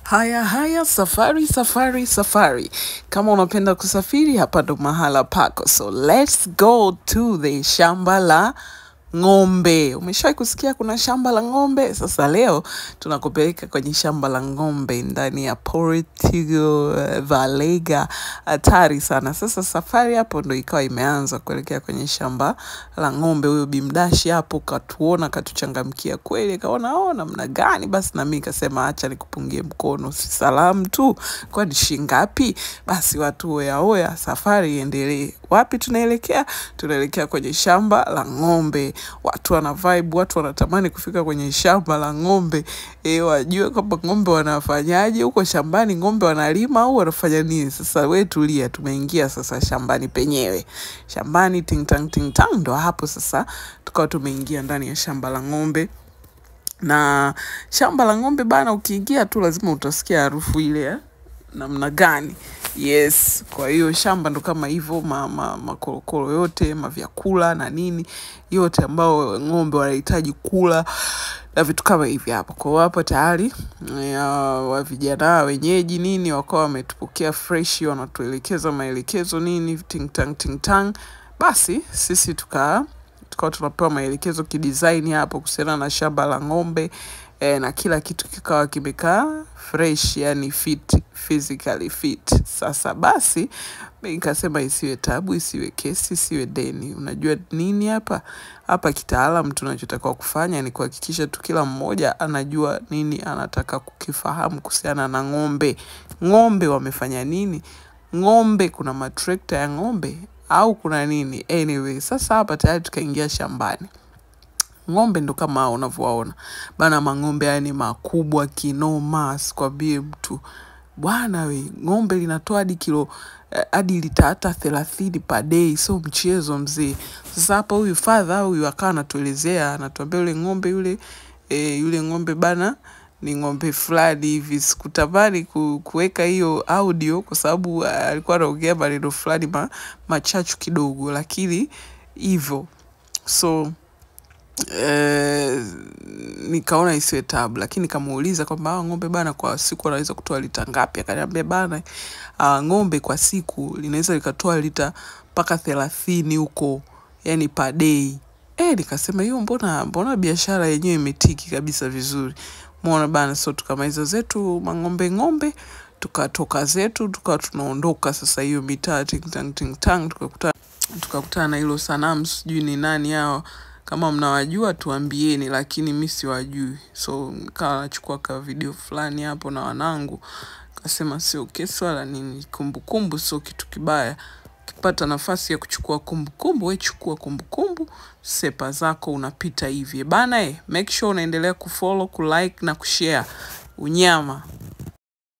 Haya, safari. Kama unapenda kusafiri, hapa ndo mahala pako. So let's go to the shamba la ng'ombe. Umeshawahi kusikia kuna shamba la ng'ombe? Sasa leo tunakupeleka kwenye shamba la ng'ombe ndani ya Portugal Valega. Hatari sana. Sasa safari hapo ndo ikawa imeanza kuelekea kwenye shamba la ng'ombe. Huyo bimdashi hapo katuona, katuchangamkia kweli, kaona namna gani, basi na mimi kasema acha nikupungie mkono, si salamu tu, kwani shingapi? Basi watu oya, safari iendelee. Wapi tunaelekea? Tunaelekea kwenye shamba la ng'ombe. Watu wana vibe, watu wanatamani kufika kwenye shamba la ng'ombe. Wajue kwamba ng'ombe wanafanyaje huko shambani, ng'ombe wanalima au wanafanya nini? Sasa wewe tulia, tumeingia sasa shambani penyewe. Shambani ting tang ndo hapo sasa tukawa tumeingia ndani ya shamba la ng'ombe. Na shamba la ng'ombe bana, ukiingia tu lazima utasikia harufu ile namna gani. Yes, kwa hiyo shamba ndo kama hivyo, makorokoro yote, mavyakula na nini yote ambao ng'ombe wanahitaji kula na vitu kama hivi hapo. Kwa hapo tayari wa vijana wenyeji nini wakawa wametupokea fresh, wanatuelekeza maelekezo nini ting tang. Basi sisi tukawa tunapewa maelekezo kidesign hapo kuhusiana na shamba la ng'ombe, na kila kitu kikawa kimekaa fresh, yani physically fit. Sasa basi nikasema isiwe tabu, isiwe kesi, isiwe deni. Unajua nini hapa kitaalamu tunachotaka kufanya ni kuhakikisha tu kila mmoja anajua nini anataka kukifahamu kuhusiana na ng'ombe. Ng'ombe wamefanya nini? Ng'ombe kuna matrekta ya ng'ombe au kuna nini? Anyway, sasa hapa tayari tukaingia shambani. Ng'ombe ndo kama unavyowaona bana, mang'ombe yani makubwa kinoma, sikwambie mtu bwana we. Ng'ombe linatoa hadi kilo hadi lita hata 30 per day, so mchezo mzee. Sasa hapa huyu father huyu akawa anatuelezea, anatuambia yule ng'ombe bana ni ng'ombe fulani hivi. Sikutamani kuweka hiyo audio kwa sababu alikuwa anaongea maneno fulani machachu kidogo, lakini hivyo. So nikaona isiwe tabu, lakini nikamuuliza kwamba ng'ombe bana kwa siku anaweza kutoa lita ngapi? Akaniambia bana, ng'ombe kwa siku linaweza likatoa lita mpaka 30 huko, yani per day. Nikasema hiyo mbona biashara yenyewe imetiki kabisa vizuri. Muona bana, so tukamaliza zetu ng'ombe, tukatoka zetu, tukawa tunaondoka sasa hiyo mitaa ting tang. Tukakutana na hilo sanamu, sijui ni nani hao. Kama mnawajua tuambieni, lakini mimi siwajui. So nikawa nachukua ka video fulani hapo na wanangu, kasema sio kesi wala nini, kumbukumbu sio kitu kibaya. Ukipata nafasi ya kuchukua kumbukumbu, wewe chukua kumbukumbu, sepa zako unapita hivi bana. Make sure unaendelea kufollow, kulike na kushare. Unyama.